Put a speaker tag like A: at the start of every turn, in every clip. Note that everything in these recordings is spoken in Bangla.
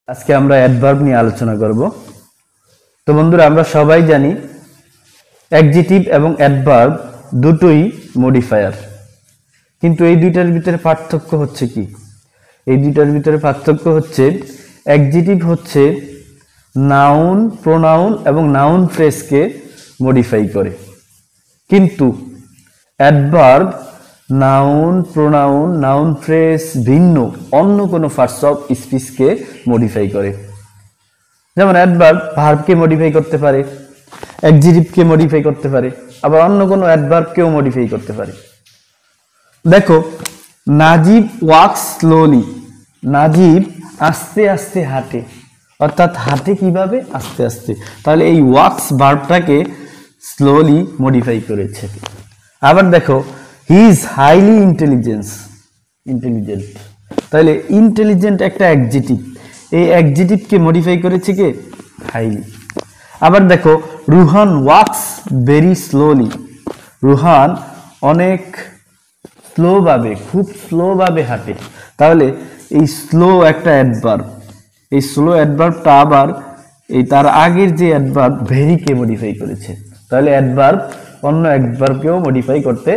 A: আজকে আমরা অ্যাডভার্ব নিয়ে আলোচনা করব। তো বন্ধুরা, আমরা সবাই জানি অ্যাডজেটিভ এবং অ্যাডভার্ব দুটোই মডিফায়ার, কিন্তু এই দুইটার ভিতরে পার্থক্য হচ্ছে কি? এই দুইটার ভিতরে পার্থক্য হচ্ছে অ্যাডজেটিভ হচ্ছে নাউন, প্রোনাউন এবং নাউন ফ্রেজকে মডিফাই করে, কিন্তু adverb noun, pronoun, noun phrase ভিন্ন অন্য কোনো পার্টস অফ স্পিচকে মডিফাই করে। যেমন অ্যাডভার্ব ভার্বকে মডিফাই করতে পারে, অ্যাডজেটিভকে মডিফাই করতে পারে, আবার অন্য কোনো অ্যাডভার্বকেও মডিফাই করতে পারে। দেখো, নাজিব ওয়াক্স স্লোলি, নাজিব আস্তে আস্তে হাঁটে, অর্থাৎ হাঁটে কিভাবে? আস্তে আস্তে। তাহলে এই ওয়াক্স ভার্বটাকে স্লোলি মডিফাই করেছে। আবার দেখো, হি ইজ হাইলি ইন্টেলিজেন্ট, তাহলে ইন্টেলিজেন্ট একটা অ্যাডজেটিভ, এই অ্যাডজেটিভকে মডিফাই করেছে কে? হাইলি। আবার দেখো, Ruhan wax very slowly, Ruhan অনেক স্লোভাবে, খুব স্লোভাবে হাঁটে। তাহলে এই স্লো একটা অ্যাডভার্ব, এই স্লো অ্যাডভার্বটা আবার এই তার আগের যে অ্যাডভার্ব ভেরিকে মডিফাই করেছে। তাহলে অ্যাডভার্ব অন্য অ্যাডভার্বকেও মডিফাই করতে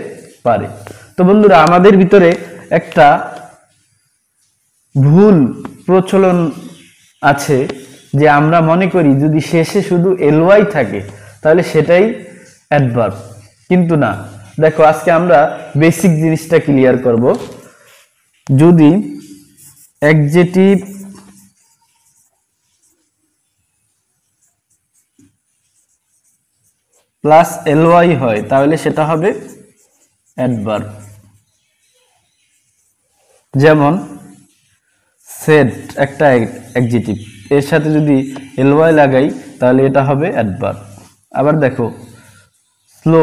A: পারে। তো বন্ধুরা, আমাদের ভিতরে একটা ভুল প্রচলন আছে যে আমরা মনে করি যদি শেষে শুধু এলওয়াই থাকে তাহলে সেটাই অ্যাডভার্ব, কিন্তু না। দেখো, আজকে আমরা বেসিক জিনিসটা ক্লিয়ার করব। যদি অ্যাডজেটিভ প্লাস এলওয়াই হয় তাহলে সেটা হবে অ্যাডভার্ব। যেমন সেড একটা অ্যাডজেটিভ, এর সাথে যদি এলওয়াই লাগাই তাহলে এটা হবে অ্যাডভার্ব। আবার দেখো, স্লো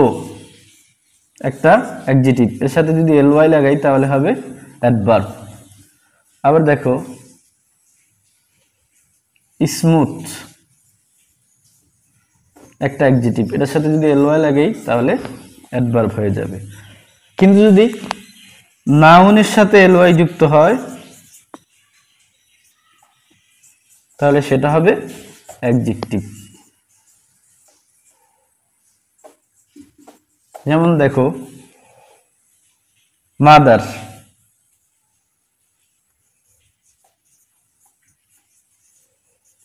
A: একটা অ্যাডজেটিভ, এর সাথে যদি এলওয়াই লাগাই তাহলে হবে অ্যাডভার্ব। আবার দেখো, স্মুথ একটা অ্যাডজেটিভ, এটার সাথে যদি এলওয়াই লাগাই তাহলে অ্যাডভার্ব হয়ে যাবে। কিন্তু যদি নাউনের সাথে এলওয়াই যুক্ত হয় তাহলে সেটা হবে অ্যাডজেক্টিভ। যেমন দেখো, মাদার,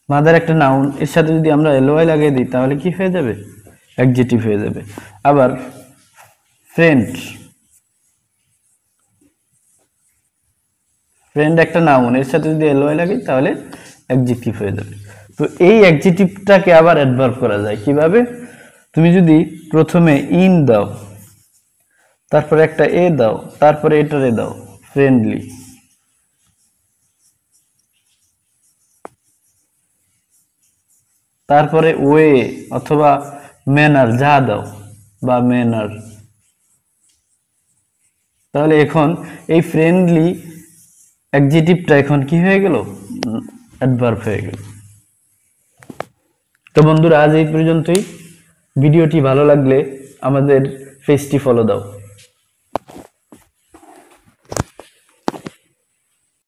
A: মাদার একটা নাউন, এর সাথে যদি আমরা এলওয়াই লাগিয়ে দিই তাহলে কি হয়ে যাবে? অ্যাডজেক্টিভ হয়ে যাবে। আবার ফ্রেন্ড, ফ্রেন্ড একটা নাউন, এর সাথে যদি এলওয়াই লাগাই তাহলে অ্যাডজেক্টিভ হয়ে যাবে। তো এই অ্যাডজেক্টিভটাকে আবার অ্যাডভার্ব করা যায় কিভাবে? তুমি যদি প্রথমে ইন দাও, তারপরে একটা এ দাও, তারপরে এটারে দাও ফ্রেন্ডলি, তারপরে ওয়ে অথবা ম্যানার যা দাও বা ম্যানার, তাহলে এখন এই ফ্রেন্ডলি অ্যাডজেটিভটা এখন কি হয়ে গেল? অ্যাডভার্ব হয়ে গেল। তো বন্ধুরা, আজ এই পর্যন্তই। ভিডিওটি ভালো লাগলে আমাদের পেজটি ফলো দাও।